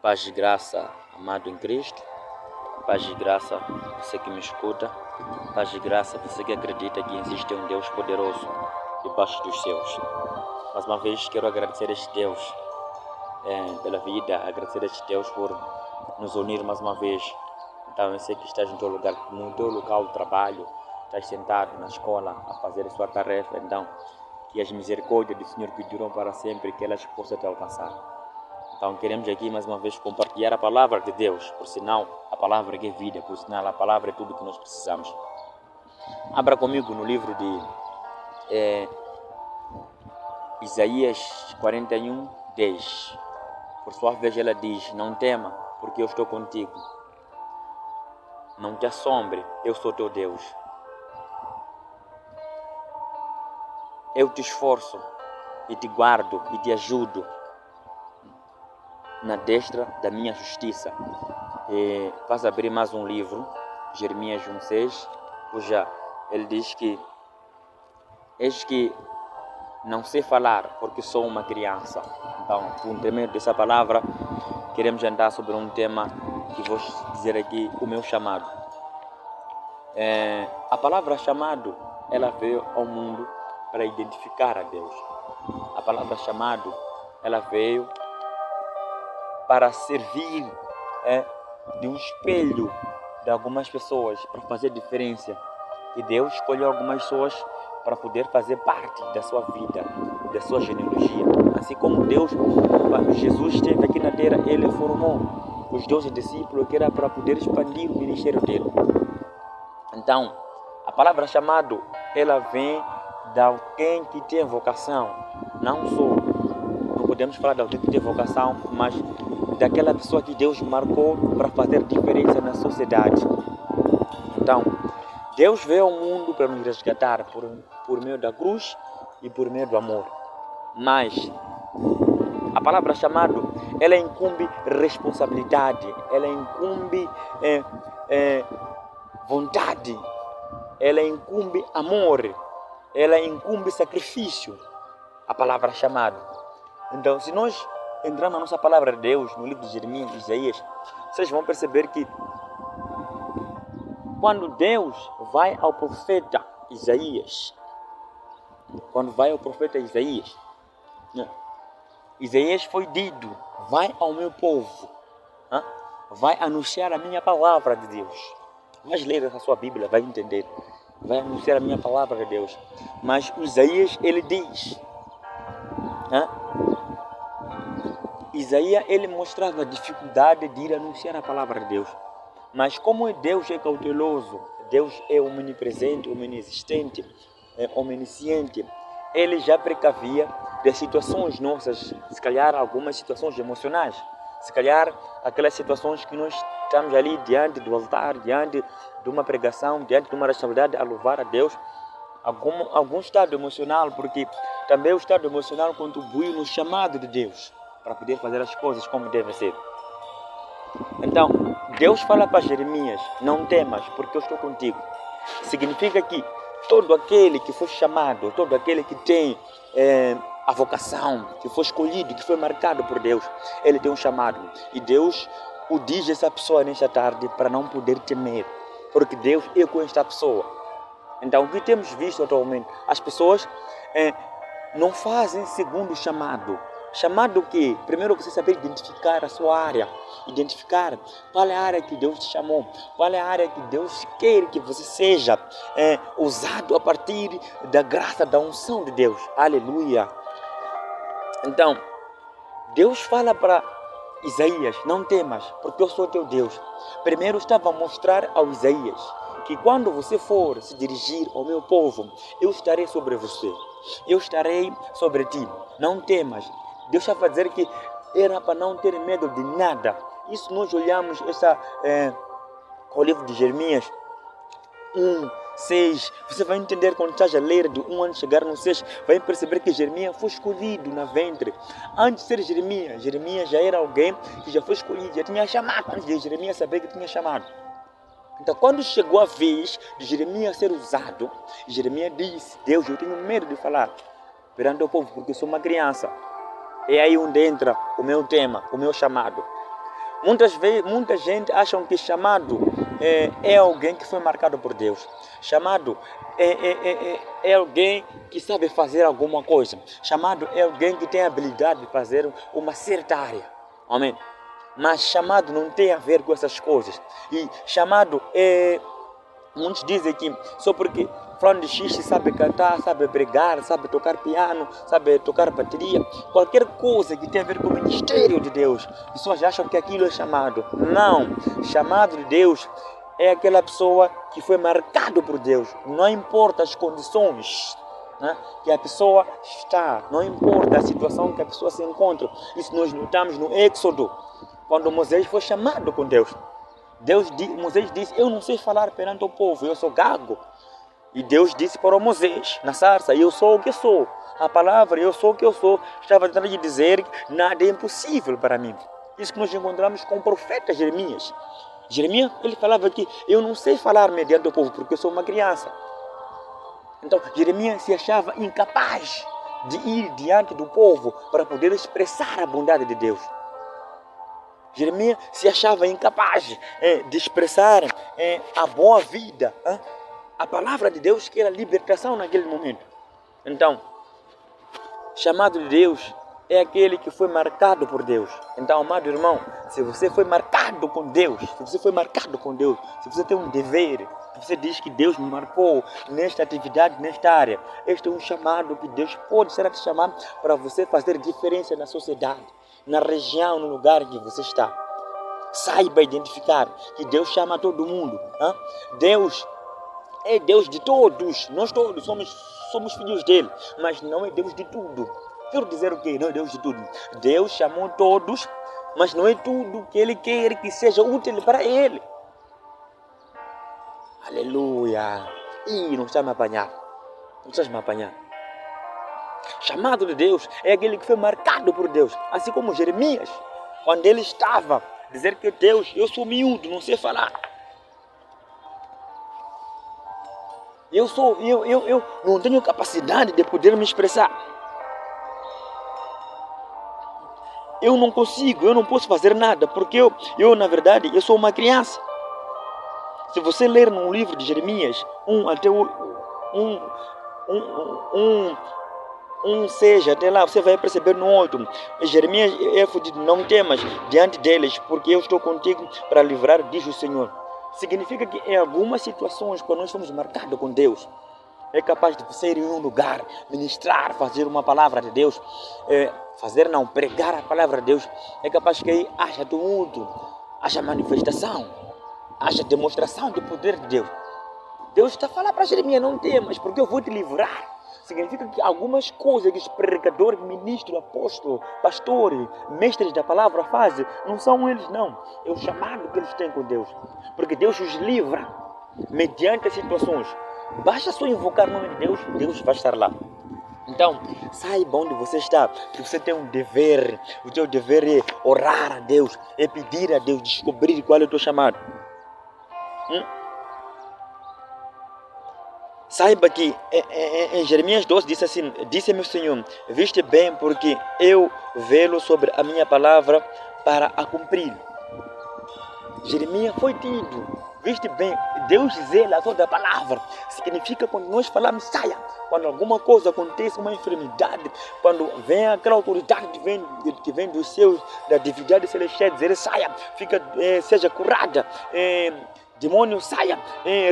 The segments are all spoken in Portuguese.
Paz e graça, amado em Cristo. Paz e graça, você que me escuta. Paz e graça, você que acredita que existe um Deus poderoso debaixo dos céus. Mais uma vez quero agradecer a este Deus pela vida, agradecer a este Deus por nos unir mais uma vez. Então eu sei que estás no teu local de trabalho, estás sentado na escola a fazer a sua tarefa. Então que as misericórdias do Senhor que duram para sempre, que elas possam te alcançar. Então queremos aqui mais uma vez compartilhar a palavra de Deus, por sinal a palavra que é vida, por sinal a palavra é tudo que nós precisamos. Abra comigo no livro de Isaías 41, 10. Por sua vez ela diz: não tema, porque eu estou contigo. Não te assombre, eu sou teu Deus. Eu te esforço e te guardo e te ajudo na destra da minha justiça. Faz abrir mais um livro, Jeremias 1,6, cuja ele diz que: eis que não sei falar porque sou uma criança. Então, por intermédio dessa palavra, queremos andar sobre um tema que vou dizer aqui, o meu chamado. A palavra chamado, ela veio ao mundo para identificar a Deus. A palavra chamado, ela veio para servir de um espelho de algumas pessoas, para fazer diferença. E Deus escolheu algumas pessoas para poder fazer parte da sua vida, da sua genealogia. Assim como Jesus esteve aqui na terra, Ele formou os 12 discípulos, que era para poder expandir o ministério dele. Então, a palavra chamado, ela vem de alguém que tem vocação. Não podemos falar de alguém que tem vocação, mas daquela pessoa que Deus marcou para fazer diferença na sociedade. Então, Deus veio ao mundo para nos resgatar por meio da cruz e por meio do amor. Mas a palavra chamado, ela incumbe responsabilidade, ela incumbe vontade, ela incumbe amor, ela incumbe sacrifício. A palavra chamado. Então, se nós entrarmos na nossa palavra de Deus, no livro de Jeremias e Isaías, vocês vão perceber que quando Deus vai ao profeta Isaías, Isaías foi dito: vai ao meu povo, vai anunciar a minha palavra de Deus. Mas ler essa sua Bíblia, vai entender. Vai anunciar a minha palavra de Deus. Mas Isaías, ele diz, Isaías, ele mostrava a dificuldade de ir anunciar a palavra de Deus. Mas como Deus é cauteloso, Deus é omnipresente, omnisciente, onisciente, ele já precavia das situações nossas, se calhar algumas situações emocionais, se calhar aquelas situações que nós estamos ali diante do altar, diante de uma pregação, diante de uma responsabilidade a louvar a Deus, algum estado emocional, porque também o estado emocional contribui no chamado de Deus para poder fazer as coisas como devem ser. Então, Deus fala para Jeremias: não temas, porque eu estou contigo. Significa que todo aquele que foi chamado, todo aquele que tem a vocação, que foi escolhido, que foi marcado por Deus, ele tem um chamado. E Deus o diz a essa pessoa nesta tarde para não poder temer, porque Deus é com esta pessoa. Então, o que temos visto atualmente? As pessoas não fazem segundo o chamado. Chamado o quê? Primeiro você saber identificar a sua área. Identificar qual é a área que Deus te chamou. Qual é a área que Deus quer que você seja usado a partir da graça, da unção de Deus. Aleluia. Então, Deus fala para Isaías: não temas, porque eu sou teu Deus. Primeiro estava a mostrar ao Isaías que quando você for se dirigir ao meu povo, eu estarei sobre você. Eu estarei sobre ti. Não temas. Deus estava a dizer que era para não ter medo de nada. Isso nós olhamos o livro de Jeremias 1:6. Você vai entender quando estás a ler de 1 ano chegar no 6, vai perceber que Jeremias foi escolhido na ventre. Antes de ser Jeremias já era alguém que já foi escolhido, já tinha chamado, antes de Jeremias saber que tinha chamado. Então, quando chegou a vez de Jeremias ser usado, Jeremias disse: Deus, eu tenho medo de falar perante o povo, porque eu sou uma criança. É aí onde entra o meu tema, o meu chamado. Muita gente acha que chamado é alguém que foi marcado por Deus. Chamado é alguém que sabe fazer alguma coisa. Chamado é alguém que tem a habilidade de fazer uma certa área. Amém? Mas chamado não tem a ver com essas coisas. E chamado é... Muitos dizem que só porque fulano de X sabe cantar, sabe pregar, sabe tocar piano, sabe tocar bateria, qualquer coisa que tenha a ver com o ministério de Deus, pessoas acham que aquilo é chamado. Não, chamado de Deus é aquela pessoa que foi marcado por Deus. Não importa as condições, né, que a pessoa está, não importa a situação que a pessoa se encontra. Isso nós notamos no Êxodo, quando Moisés foi chamado por Deus. Moisés disse, eu não sei falar perante o povo, eu sou gago. E Deus disse para o Moisés, na sarça, eu sou o que sou. A palavra, eu sou o que eu sou, estava tentando dizer que nada é impossível para mim. Isso que nós encontramos com o profeta Jeremias. Jeremias, ele falava que eu não sei falar mediante o povo, porque eu sou uma criança. Então, Jeremias se achava incapaz de ir diante do povo para poder expressar a bondade de Deus. Jeremias se achava incapaz de expressar a boa vida, a palavra de Deus, que era libertação naquele momento. Então, chamado de Deus é aquele que foi marcado por Deus. Então, amado irmão, se você foi marcado com Deus, se você tem um dever, se você diz que Deus me marcou nesta atividade, nesta área, este é um chamado que Deus pode ser te chamar para você fazer diferença na sociedade, na região, no lugar que você está. Saiba identificar que Deus chama todo mundo. Deus é Deus de todos. Nós todos somos filhos dele, mas não é Deus de tudo. Quero dizer o quê? Não é Deus de tudo. Deus chamou todos, mas não é tudo que ele quer que seja útil para ele. Aleluia. Não está me apanhar. Não estás me apanhar. Chamado de Deus é aquele que foi marcado por Deus. Assim como Jeremias, quando ele estava dizer que Deus, eu sou miúdo, não sei falar. Eu não tenho capacidade de poder me expressar. Eu não consigo, eu não posso fazer nada, porque eu na verdade, eu sou uma criança. Se você ler num livro de Jeremias, seja, até lá você vai perceber no 8. Jeremias é fudido, não temas diante deles, porque eu estou contigo para livrar, diz o Senhor. Significa que em algumas situações, quando nós somos marcados com Deus, é capaz de você ir em um lugar, ministrar, fazer uma palavra de Deus, pregar a palavra de Deus, é capaz que aí haja tumulto, haja manifestação, haja demonstração do poder de Deus. Deus está falando para Jeremias, não temas, porque eu vou te livrar. Significa que algumas coisas que os pregadores, ministros, apóstolos, pastores, mestres da palavra fazem, não são eles não. É o chamado que eles têm com Deus. Porque Deus os livra mediante as situações. Basta só invocar o nome de Deus, Deus vai estar lá. Então, saiba onde você está, que você tem um dever. O teu dever é orar a Deus, é pedir a Deus, descobrir qual é o teu chamado. Saiba que em Jeremias 12 diz assim, disse-me o Senhor, viste bem porque eu velo sobre a minha palavra para a cumprir. Jeremias foi tido, viste bem, Deus zela toda a palavra. Significa quando nós falamos, saia. Quando alguma coisa acontece, uma enfermidade, quando vem aquela autoridade que vem dos céus, da divindade celestial, dizer, saia, seja curada, demônio saia,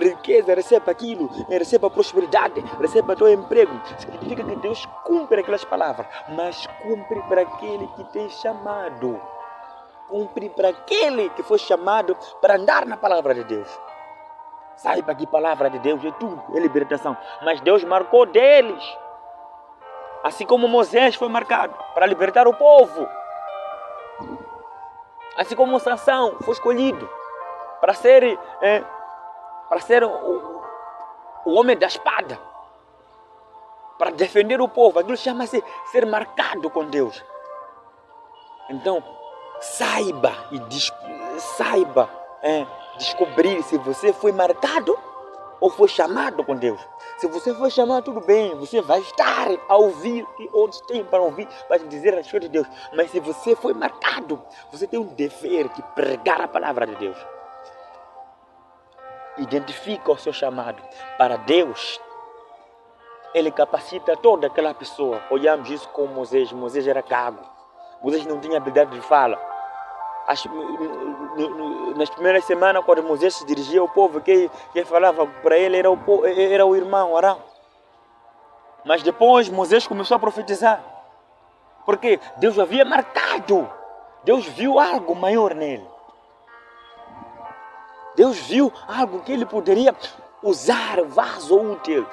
riqueza, receba aquilo, receba prosperidade, receba teu emprego. Significa que Deus cumpre aquelas palavras, mas cumpre para aquele que tem chamado. Cumpre para aquele que foi chamado para andar na palavra de Deus. Saiba que a palavra de Deus é tudo, é libertação. Mas Deus marcou deles. Assim como Moisés foi marcado para libertar o povo. Assim como Sansão foi escolhido para ser o homem da espada, para defender o povo. Aquilo chama-se ser marcado com Deus. Então, saiba descobrir se você foi marcado ou foi chamado com Deus. Se você foi chamado, tudo bem, você vai estar a ouvir e onde tem para ouvir, para dizer a respeito de Deus. Mas se você foi marcado, você tem um dever de pregar a palavra de Deus. Identifica o seu chamado. Para Deus, Ele capacita toda aquela pessoa. Olhamos isso com Moisés. Moisés era gago. Moisés não tinha habilidade de fala. Nas primeiras semanas, quando Moisés se dirigia ao povo, quem falava para ele era o irmão Arão. Mas depois Moisés começou a profetizar. Porque Deus havia marcado. Deus viu algo maior nele. Deus viu algo que ele poderia usar, vaso útil.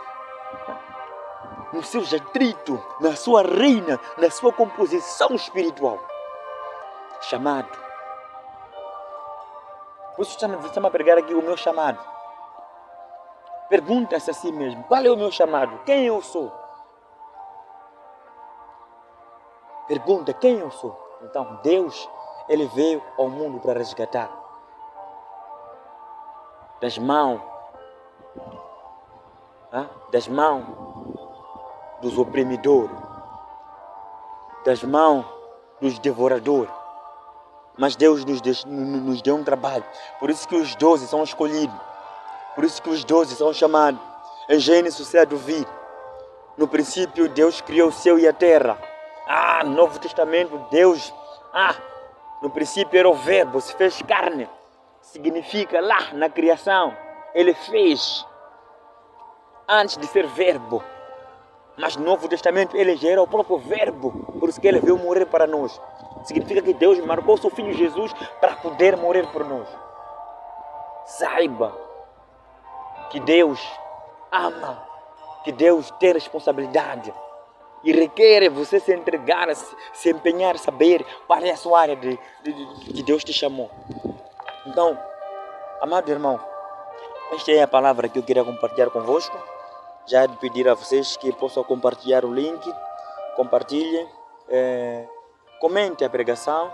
No seu atrito, na sua reina, na sua composição espiritual. Chamado. Por isso estamos a pregar aqui o meu chamado. Pergunta-se a si mesmo, qual é o meu chamado? Quem eu sou? Pergunta, quem eu sou? Então, Deus, Ele veio ao mundo para resgatar. Das mãos dos oprimidores, das mãos dos devoradores. Mas Deus nos deu um trabalho. Por isso que os 12 são escolhidos. Por isso que os 12 são chamados. Em Gênesis você há de ouvir. No princípio Deus criou o céu e a terra. No Novo Testamento Deus, no princípio era o verbo, se fez carne. Significa lá na criação, Ele fez. Antes de ser verbo. Mas no Novo Testamento Ele já era o próprio verbo. Por isso que Ele veio morrer para nós. Significa que Deus marcou seu Filho Jesus para poder morrer por nós. Saiba que Deus ama, que Deus tem responsabilidade e requer você se entregar, se empenhar, saber qual é a sua área que Deus te chamou. Então, amado irmão, esta é a palavra que eu queria compartilhar convosco. Já de pedir a vocês que possam compartilhar o link, compartilhem, comente a pregação.